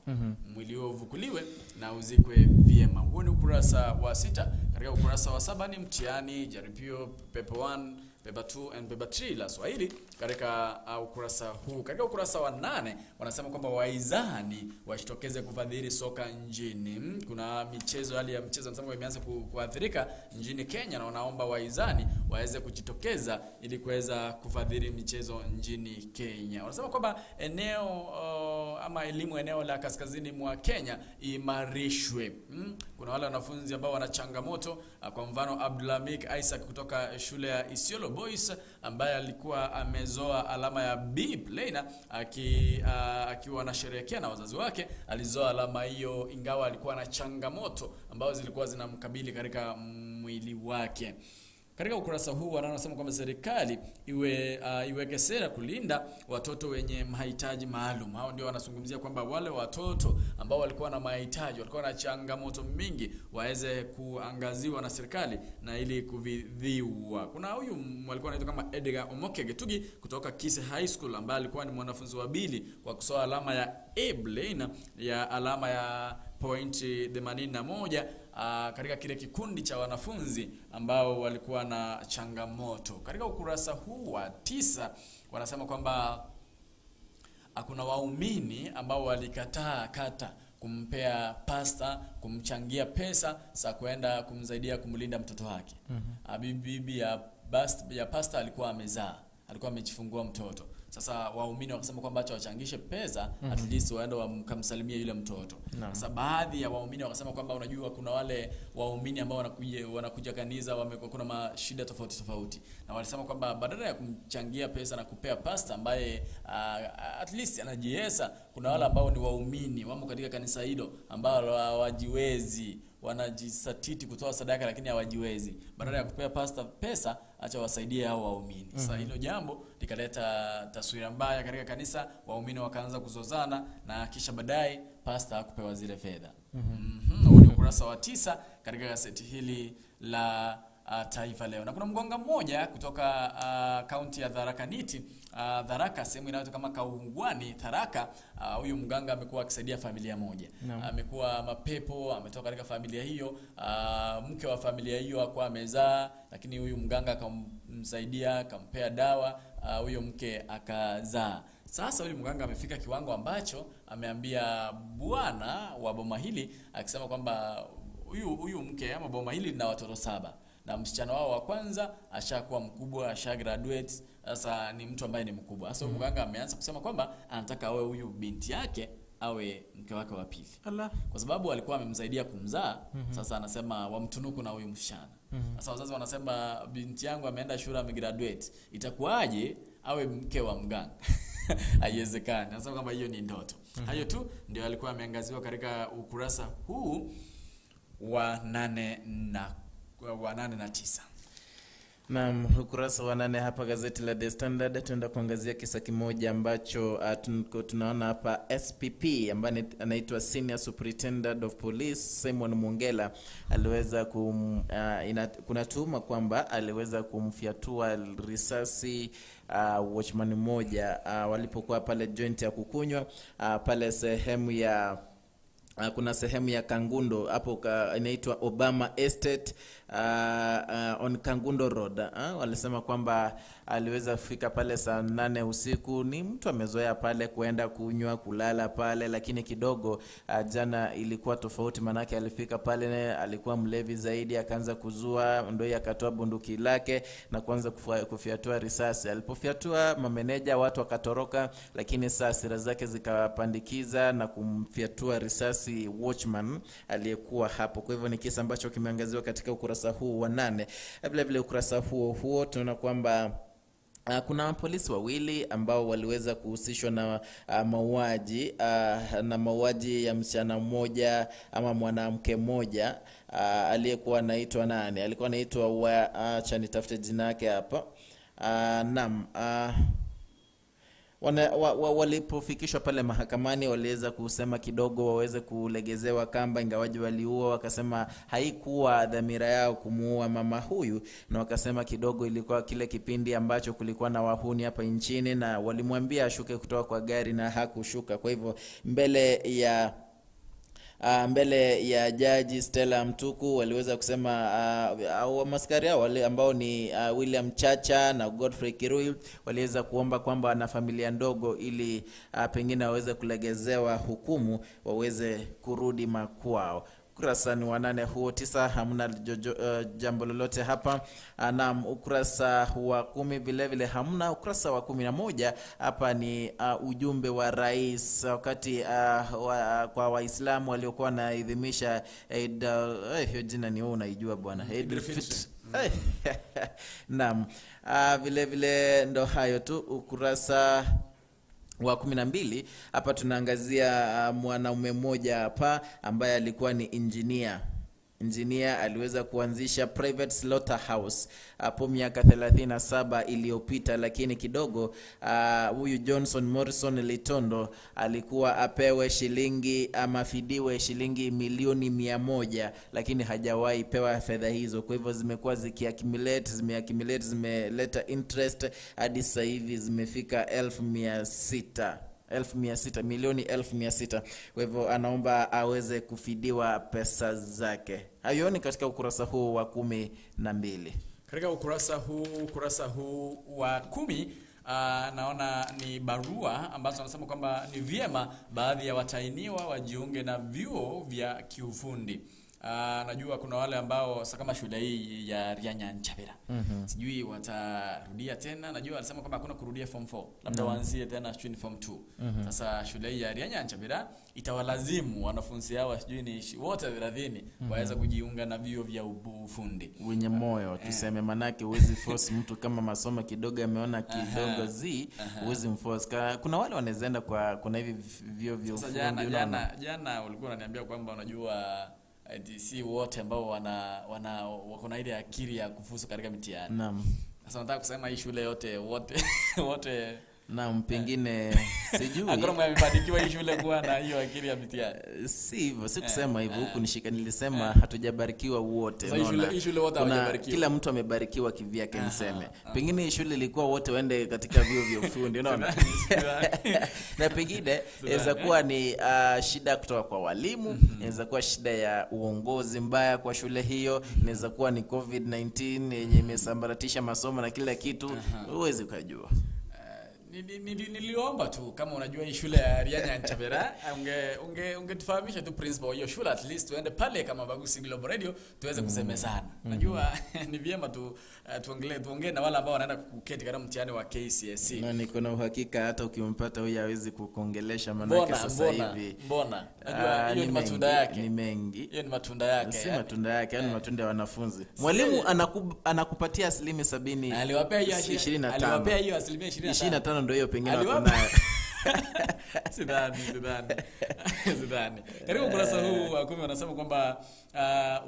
S3: Mwili huo ufukuliwe na uzikwe vyema. Huo ni ukurasa wa 6. Katika ukurasa wa 7 ni mtihani, jaribio, paper 1, paper 2 and paper 3 la Swahili katika ukurasa huu. Katika ukurasa wa 8 wanasema kwamba waizani wajitokeze kufadhili soka nchini. Kuna michezo, hali ya mchezo wanasema imeanza kuathirika nchini Kenya na wanaomba waizani waweze kujitokeza ili kuweza kufadhili michezo nchini Kenya. Wanasema kwamba eneo ama elimu eneo la kaskazini mwa Kenya imarishwe. Kuna wale wanafunzi ambao wana changamoto, kwa mfano Abdulhamid Isaac kutoka shule ya Isiolo Boys ambaye alikuwa amezoa alama ya B plainer akiwa anasherehekea na wazazi wake. Alizoa alama hiyo ingawa alikuwa na changamoto ambazo zilikuwa zinamkabili katika mwili wake. Katika ukurasa huu wanasema kwamba serikali iweke sera kulinda watoto wenye mahitaji maalum. Hao ndio wanazungumzia kwamba wale watoto ambao walikuwa na mahitaji, walikuwa na changamoto mingi, waweze kuangaziwa na serikali na ili kuvidhiwa. Kuna huyu alikuwa anaitwa kama Edgar Omoke Getugi kutoka Kise High School ambaye alikuwa ni mwanafunzi wa pili kwa kusoa alama ya A plainer ya alama ya pointi 81 katika kile kikundi cha wanafunzi ambao walikuwa na changamoto. Katika ukurasa huu wa 9 wanasema kwamba kuna waumini ambao walikataa kumpea pasta, kumchangia pesa za kwenda kumsaidia kumlinda mtoto wake. Bibi ya pasta alikuwa amezaa, alikuwa amejifungua mtoto. Sasa waumini wakasema kwamba acha wachangishe pesa at least waende wakamsalimia yule mtoto. Sasa baadhi ya waumini wakasema kwamba unajua kuna wale waumini ambao wanakuja kanisa wamekuwa kuna mashida tofauti na walisema kwamba badala ya kumchangia pesa na kupea pasta ambaye at least anajiesa, kuna wale ambao ni waumini wamo katika kanisa hilo ambao hawajiwezi, wanajisatiti kutoa sadaka lakini hawajiwezi. Badala ya kupea pasta pesa, acha wasaidie hao waumini. Sasa hilo jambo likaleta taswira mbaya katika kanisa, waumini wakaanza kuzozana na kisha baadaye pasta hakupewa zile fedha. Huu ni ukurasa wa 9 katika gazeti hili la Taifa Leo. Na kuna mgonga mmoja kutoka kaunti ya Tharaka Nithi, Tharaka sehemu inayoitwa kama Kaungwani Tharaka. Huyu mganga amekuwa akisaidia familia moja. Amekuwa mapepo, ametoka katika familia hiyo, mke wa familia hiyo akawa amezaa, lakini huyu mganga akamsaidia, akampea dawa, huyo mke akazaa. Sasa huyu mganga amefika kiwango ambacho ameambia bwana wa boma hili akisema kwamba huyu mke ama boma hili lina watoto 7. Na msichana wao wa kwanza ashakuwa mkubwa, asha graduate, sasa ni mtu ambaye ni mkubwa. Sasa mganga ameanza kusema kwamba anataka awe huyu binti yake awe mke wake wa pili. Kwa sababu alikuwa amemsaidia kumzaa, sasa anasema wamtunuku na huyu msichana. Sasa wazazi wanasema binti yangu ameenda shule amegraduate, itakuwaje awe mke wa mganga? Haiwezekani. Anasema kama hiyo ni ndoto. Hayo tu ndio alikuwa ameangaziwa katika ukurasa huu wa 8 na 9.
S2: Naam, ukurasa wa 8 hapa gazeti la The Standard tunaenda kuangazia kisa kimoja ambacho tunaona hapa SPP ambaye anaitwa Senior Superintendent of Police Simon Mongela aliweza kuna tuhuma kwamba aliweza kumfiatua risasi watchman mmoja walipokuwa pale joint ya kukunywa pale sehemu ya kuna sehemu ya Kangundo hapo inaitwa Obama Estate on Kangundo Road. Walisema kwamba aliweza kufika pale saa 8 usiku. Ni mtu amezoea pale kuenda kunywa, kulala pale, lakini kidogo jana ilikuwa tofauti, manake alifika pale alikuwa mlevi zaidi, akaanza kuzua, ndio akatoa bunduki lake na kuanza kufiatua risasi. Alipofiatua mameneja watu wakatoroka, lakini saa hasira zake zikapandikiza na kumfiatua risasi watchman aliyekuwa hapo. Kwa hivyo ni kisa ambacho kimeangaziwa katika ukurasa huu wa 8. Vile vile ukurasa huo tunaona kwamba kuna polisi wawili ambao waliweza kuhusishwa na mauaji ya msichana mmoja ama mwanamke mmoja aliyekuwa anaitwa nani? Alikuwa anaitwa acha nitafute jina lake hapa. walipofikishwa pale mahakamani waliweza kusema kidogo waweze kulegezewa kamba, ingawaji waliua. Wakasema haikuwa dhamira yao kumuua mama huyu, na wakasema kidogo ilikuwa kile kipindi ambacho kulikuwa na wahuni hapa nchini, na walimwambia ashuke kutoka kwa gari na hakushuka. Kwa hivyo mbele ya jaji Stella Mtuku waliweza kusema maskari hao wale ambao ni William Chacha na Godfrey Kirui waliweza kuomba kwamba na familia ndogo ili pengine waweze kulegezewa hukumu waweze kurudi makwao. Ukurasa ni wa 8 huo 9 hamna jambo lolote hapa. Na ukurasa wa 10 vile vile hamna. Ukurasa wa 11 hapa ni ujumbe wa rais wakati kwa Waislamu waliokuwa naadhimisha Eid hiyo jina ni wewe unaijua bwana, Eid al-Fitr. Naam, vile vile ndo hayo tu. Ukurasa wa 12 hapa tunaangazia mwanaume mmoja hapa ambaye alikuwa ni engineer aliweza kuanzisha private slaughterhouse hapo miaka 37 iliyopita, lakini kidogo huyu Johnson Morrison Litondo alikuwa apewe shilingi ama fidiwe shilingi milioni 100, lakini hajawahi pewa fedha hizo. Kwa hivyo zimekuwa zimeaccumulate zimeleta interest hadi sasa hivi zimefika 1,600 milioni 1,600. Kwa hivyo anaomba aweze kufidiwa pesa zake. Hayo ni katika ukurasa huu wa 12.
S3: Katika ukurasa huu wa 10 naona ni barua ambazo wanasema kwamba ni vyema baadhi ya watainiwa wajiunge na vyuo vya kiufundi. Najua kuna wale ambao kama shule hii ya Ryanyanchabera sijui watarudia tena. Najua alisema kwamba hakuna kurudia form 4, labda waanzie tena shule form 2. Sasa shule hii ya Ryanyanchabera itawalazimu wanafunzi hao sijui ni wote 30 waweza kujiunga na vyuo vya ufundi.
S2: Wenye moyo tuseme, manake huwezi force mtu kama masomo kidogo ameona kidogo huwezi mforce. Kuna wale wanaenda kwa kuna hivi vyuo vya ufundi.
S3: Jana ulikuwa unaniambia kwamba unajua si wote ambao wako na ile akili ya kufuzu katika mitihani.
S2: Naam.
S3: Sasa nataka kusema hii shule wote
S2: Naam, pengine sijui.
S3: Hakuna amebarikiwa hii shule kuwa na hiyo akili ya mitihani.
S2: Si hivyo, sikusema hivyo huku nishika, nilisema hatujabarikiwa wote.
S3: Unaona, hii shule wote hawajabarikiwa.
S2: Kila mtu amebarikiwa kivyake niseme. Pengine hii shule ilikuwa wote waende katika vyuo vya ufundi, unaona? Na pengine inaweza kuwa ni shida kutoka kwa walimu, inaweza kuwa shida ya uongozi mbaya kwa shule hiyo, inaweza kuwa ni COVID-19 yenye imesambaratisha masomo na kila kitu, huwezi kujua.
S3: Niliomba tu kama unajua hii shule ya Ryanyanchabera ungetufahamisha tu principal hiyo shule, at least tuende pale kama Bagusi Global Radio tuweze kusemezana. Najua ni vyema tuongee na wale ambao wanaenda kuketi katika mtihani wa KCSE.
S2: Na niko na uhakika hata ukimpata huyu hawezi kukongelesha, manake sasa hivi.
S3: Mbona? Najua hiyo ni matunda yake.
S2: Ni mengi.
S3: Hiyo ni matunda yake.
S2: Si matunda yake, ni matunda ya wanafunzi. Mwalimu anakupatia 70.
S3: Aliwapea hiyo
S2: 25.
S3: Aliwapea hiyo 25.
S2: Ndio hiyo pengine wako nayo.
S3: Sidhani. Katika ukurasa huu wa 10 wanasema kwamba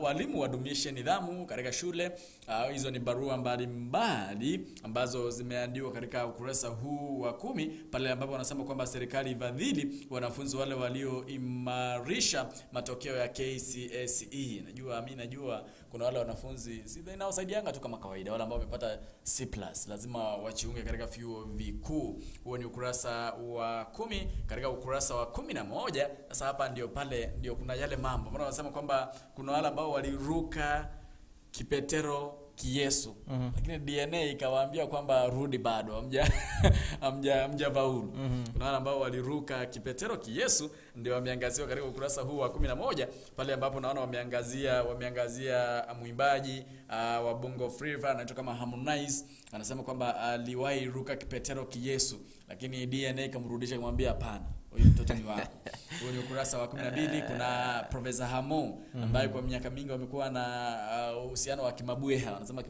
S3: walimu wadumishe nidhamu katika shule. Hizo ni barua mbalimbali ambazo zimeandikwa katika ukurasa huu wa 10 pale ambapo wanasema kwamba serikali ifadhili wanafunzi wale walioimarisha matokeo ya KCSE. Najua kuna wale wanafunzi inaosaidianga tu kama kawaida, wale ambao wamepata C+ lazima wajiunge katika vyuo vikuu. Huo ni ukurasa wa 10. Katika ukurasa wa 11 sasa hapa ndio kuna yale mambo. Mbona wanasema kwamba kuna wale ambao waliruka kipetero kiyesu, lakini DNA ikawaambia kwamba rudi bado hamja faulu. Kuna wale ambao waliruka kipetero kiyesu ndio wameangaziwa katika ukurasa huu wa 11 pale ambapo naona wameangazia mwimbaji wa Bongo Flava anaitwa kama Harmonize. Anasema kwamba aliwahi ruka kipetero kiyesu, lakini DNA ikamrudisha kumwambia hapana, huyu mtoto ni wako. Huo ni ukurasa wa 12. Kuna Professor Hamo ambaye kwa miaka mingi wamekuwa na uhusiano wa kimabweha, wanasema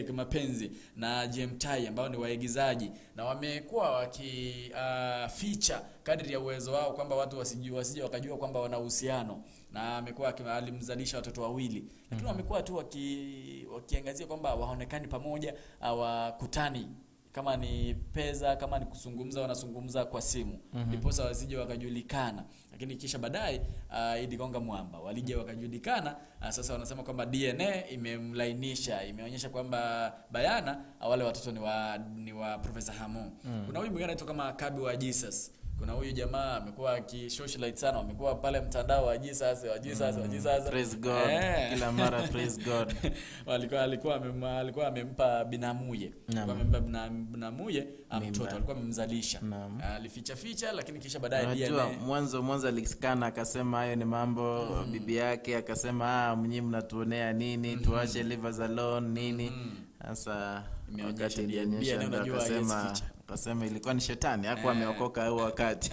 S3: kimapenzi na Jemtai ambao ni waigizaji, na wamekuwa wakificha kadri ya uwezo wao kwamba watu wasije wakajua kwamba wana uhusiano, na amekuwa alimzalisha watoto wawili, lakini wamekuwa tu wakiangazia kwamba waonekani pamoja, hawakutani kama ni pesa, kama ni kuzungumza, wanazungumza kwa simu. Ndiposa wasije wakajulikana. Lakini kisha baadaye Idi Gonga Mwamba walije wakajulikana. Sasa wanasema kwamba DNA imemlainisha, imeonyesha kwamba bayana wale watoto ni wa Professor Hamo. Kuna huyu mwingine anaitwa kama Kabi wa Jesus. Kuna huyu jamaa amekuwa akisocialite sana, amekuwa pale mtandao wa Jesus.
S2: Praise God. Kila mara praise God.
S3: alikuwa amempa binamuye. Alikuwa amempa binamuye mtoto, alikuwa amemzalisha. Alificha lakini kisha baadaye
S2: DNA. Mwanzo alisikana akasema hayo ni mambo bibi yake, akasema mnyi mnatuonea nini, tuache livers alone nini. Sasa
S3: imeonyesha DNA, unajua
S2: akasema ilikuwa ni shetani, hakuwa ameokoka huo wakati.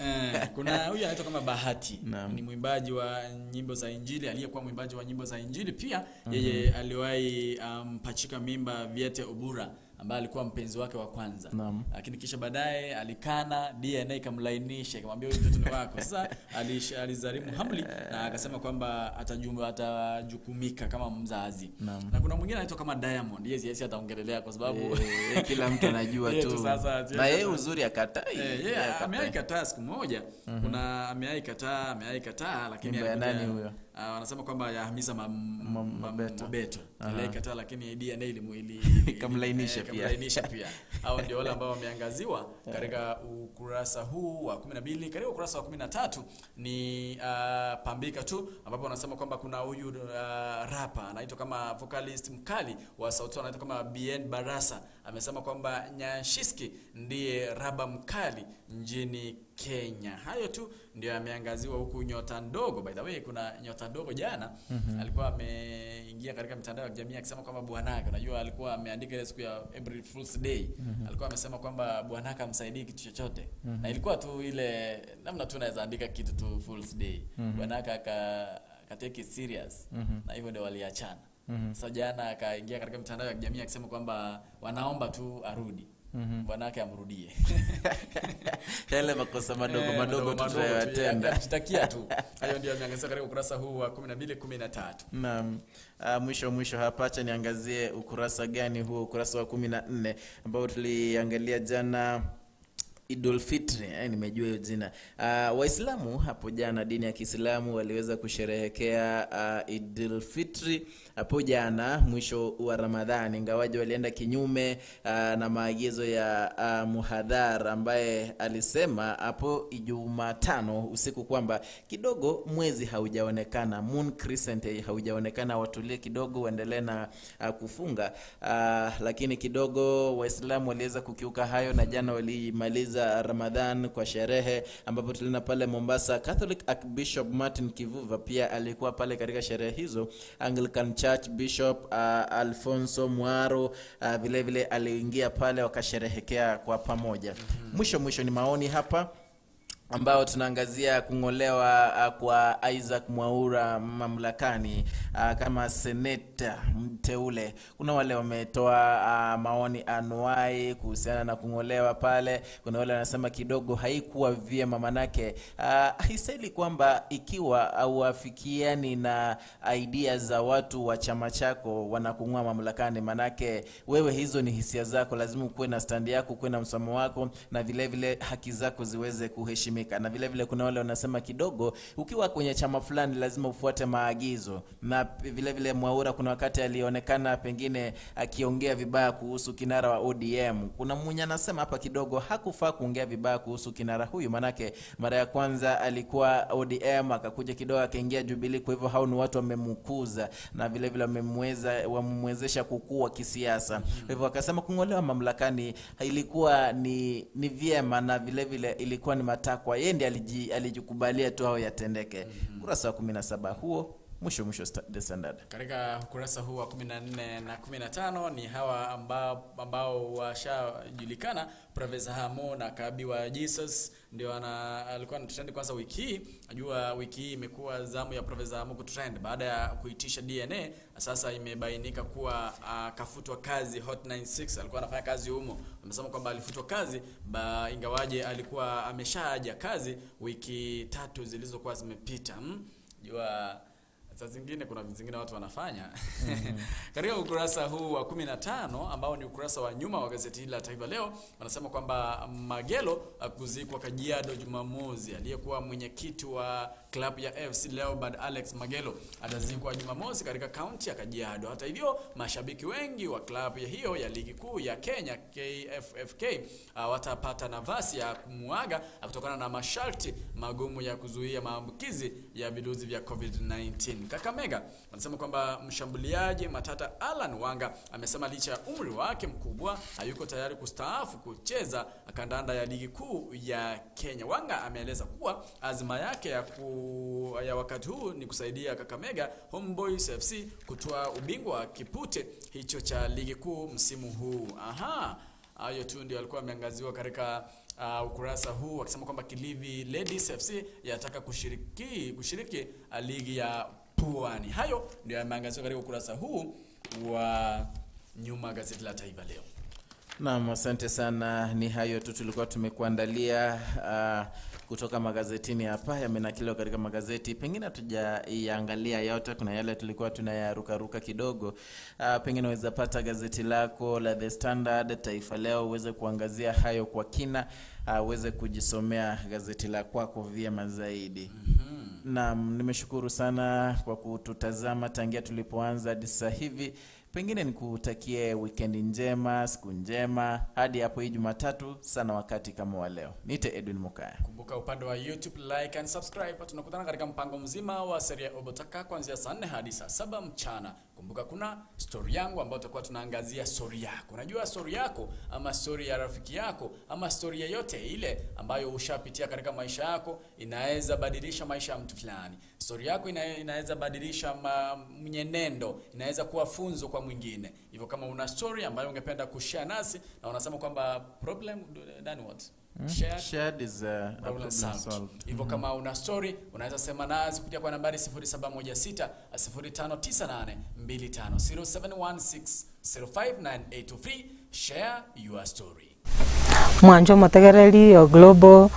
S3: Kuna huyu anaitwa kama Bahati. Ni mwimbaji wa nyimbo za Injili, aliyekuwa mwimbaji wa nyimbo za Injili pia. Yeye aliwahi mpachika mimba Viete Obura ambaye alikuwa mpenzi wake wa kwanza. Lakini kisha baadaye alikana, DNA ikamlainisha, ikamwambia huyu mtoto ni wako. Sasa alizarimu hamli na akasema kwamba atajukumika kama mzazi. Na kuna mwingine anaitwa kama Diamond. Yes ataongelelea kwa sababu
S2: kila mtu anajua tu. Na yeye uzuri akatai.
S3: Ameaikataa siku moja. Kuna ameaikataa lakini
S2: nani huyo?
S3: Wanasema kwamba ya Hamisa Mobeto. Ameaikataa lakini DNA
S2: ikamlainisha
S3: pia. Hao ndio wale ambao wameangaziwa katika ukurasa huu wa 12. Katika ukurasa wa 13 ni pambika tu, ambapo wanasema kwamba kuna huyu rapper anaitwa kama vocalist mkali wa Sauti anaitwa kama BN Barasa. Amesema kwamba Nyashiski ndiye raba mkali nchini Kenya. Hayo tu ndio ameangaziwa huku. Nyota Ndogo, by the way, kuna Nyota Ndogo jana alikuwa ameingia katika mitandao ya kijamii akisema kwamba bwanake, unajua alikuwa ameandika ile siku ya April Fool's Day, alikuwa amesema kwamba bwanake amsaidie kitu chochote. Na ilikuwa tu ile namna tu anaweza andika kitu tu Fool's Day. Bwanake akatake it serious. Na hivyo ndio waliachana. Sasa jana akaingia katika mitandao ya kijamii akisema kwamba wanaomba tu arudi. Bwanake amrudie.
S2: Yale makosa madogo tunayotenda.
S3: Tutakia tu. Hayo ndio ameangazia katika ukurasa huu wa 12-13.
S2: Naam. Mwisho hapa acha niangazie ukurasa gani huo, ukurasa wa 14 ambao tuliangalia jana. Idul Fitri, nimejua hiyo jina. Waislamu hapo jana, dini ya Kiislamu waliweza kusherehekea Idul Fitri hapo jana, mwisho wa Ramadhani, ingawaje walienda kinyume na maagizo ya Muhadhar ambaye alisema hapo Jumatano usiku kwamba kidogo mwezi haujaonekana, moon crescent haujaonekana, watulie kidogo waendelee na kufunga. Lakini kidogo Waislamu waliweza kukiuka hayo, na jana walimaliza Ramadhan kwa sherehe, ambapo tulina pale Mombasa Catholic Archbishop Martin Kivuva pia alikuwa pale katika sherehe hizo. Anglican Church Bishop Alfonso Mwaro vile vile aliingia pale, wakasherehekea kwa pamoja. Mwisho ni maoni hapa ambao tunaangazia kungolewa kwa Isaac Mwaura mamlakani kama seneta mteule. Kuna wale wametoa maoni anuai kuhusiana na kungolewa pale. Kuna wale wanasema kidogo haikuwa vyema, manake haiseli kwamba ikiwa hauafikiani na idea za watu wa chama chako wanakung'oa mamlakani, manake wewe hizo ni hisia zako, lazima kuwe na stand yako, kuwe na msimamo wako, na vile vile haki zako ziweze kuheshimika. Na vile vile kuna wale wanasema kidogo ukiwa kwenye chama fulani lazima ufuate maagizo. Na vile vile Mwaura kuna wakati alionekana pengine akiongea vibaya kuhusu kinara wa ODM. Kuna mwenye anasema hapa kidogo hakufaa kuongea vibaya kuhusu kinara huyu, manake mara ya kwanza alikuwa ODM akakuja kidogo akaingia Jubilee, kwa hivyo hao ni watu wamemkuza na vile vile wamemwezesha kukua kisiasa. Kwa hivyo akasema kungolewa mamlakani ilikuwa ni vyema, na vile vile ilikuwa ni matakwa. Yeye ndiye alijikubalia tu hao yatendeke. Kurasa wa 17 huo mwisho The Standard.
S3: Katika ukurasa huu wa 14 na 15 ni hawa ambao washajulikana, Professor Hamo na Kabi wa Jesus ndio alikuwa anatrend kwanza wiki hii. Najua wiki hii imekuwa zamu ya Professor Hamo kutrend baada ya kuitisha DNA. Sasa imebainika kuwa kafutwa kazi Hot 96. Alikuwa anafanya kazi humo. Wamesema kwamba alifutwa kazi ingawaje alikuwa ameshaja kazi wiki 3 zilizokuwa zimepita. Jua Saa zingine kuna vitu zingine watu wanafanya. Katika ukurasa huu wa 15 ambao ni ukurasa wa nyuma wa gazeti hili la Taifa Leo, wanasema kwamba Magelo kuzikwa Kajiado Jumamosi. Aliyekuwa mwenyekiti wa klabu ya FC Leopard Alex Magelo atazikwa Jumamosi katika kaunti ya Kajiado. Hata hivyo, mashabiki wengi wa klabu ya hiyo ya ligi kuu ya Kenya KFFK watapata nafasi ya kumuaga kutokana na masharti magumu ya kuzuia maambukizi ya virusi vya COVID-19. Kakamega wanasema kwamba mshambuliaji matata Alan Wanga amesema licha ya umri wake mkubwa hayuko tayari kustaafu kucheza kandanda ya ligi kuu ya Kenya. Wanga ameeleza kuwa azma yake ya wakati huu ni kusaidia Kakamega Homeboys FC kutoa ubingwa wa kipute hicho cha ligi kuu msimu huu. Hayo tu ndio alikuwa ameangaziwa katika ukurasa huu, wakisema kwamba Kilifi Ladies FC yataka kushiriki ligi ya Pwani. Hayo ndio yameangaziwa katika ukurasa huu wa nyuma gazeti la Taifa Leo.
S2: Naam, asante sana. Ni hayo tu tulikuwa tumekuandalia kutoka magazetini hapa, yamenakiliwa katika magazeti. Pengine hatujaiangalia yote, kuna yale tulikuwa tunayaruka kidogo. Pengine unaweza pata gazeti lako la The Standard, Taifa Leo, uweze kuangazia hayo kwa kina, uweze kujisomea gazeti la kwako vyema zaidi. Naam, nimeshukuru sana kwa kututazama tangia tulipoanza hadi sasa hivi. Pengine nikutakie weekend njema, siku njema, hadi hapo Jumatatu sana wakati kama wa leo. Niite Edwin Mukaya.
S3: Kumbuka upande wa YouTube, like and subscribe. Tunakutana katika mpango mzima wa Serie Obotaka kuanzia saa 4 hadi saa 7 mchana. Kumbuka kuna story yangu ambayo tutakuwa tunaangazia story yako. Unajua story yako ama story ya rafiki yako ama story yoyote ile ambayo ushapitia katika maisha yako inaweza badilisha maisha ya mtu fulani. Story yako inaweza badilisha mwenendo, inaweza kuwa funzo kwa mwingine. Hivyo kama una story ambayo ungependa kushare nasi na unasema kwamba problem done what? Shared is a problem solved. Hivyo kama una story unaweza sema nasi kupitia kwa nambari 0716 059825 0716059823. Share your story.
S5: Mwanjo Motegereli o Global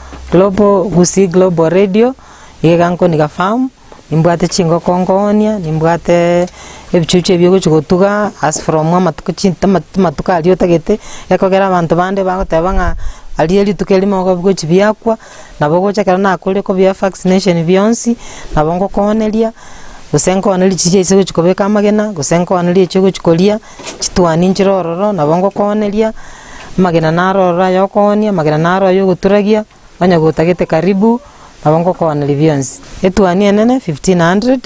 S5: Gusi Global Radio yeganko nigafamu nimbwate chingo kongonia nimbwate ebichuche byo kuchutuga as from amatuko chinta matuka aliyo tagete yakogera abantu bande bagotebanga aliyeli tukelima ko bwo chibyakwa nabo gochakara na akole ko bya vaccination byonsi nabongo konelia gusenko anali chiche ise kuchikobeka amagena gusenko anali echo kuchikolia chitwani njirororo nabongo konelia magena narora yokonia magena naro yo guturagia banya gutagete karibu nabongo konelia byonsi etwani enene 1500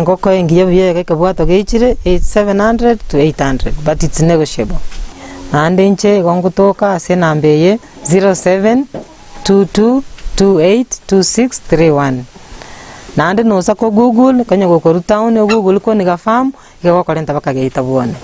S5: ngoko engiye bye kebwato geichire 700 to 800 but it's negotiable. Ande nche gongutoka ase nambeye 0722282631. Nande nosa ko Google kanya go town Google ko nigafamu ke ko 40 bakageita bone.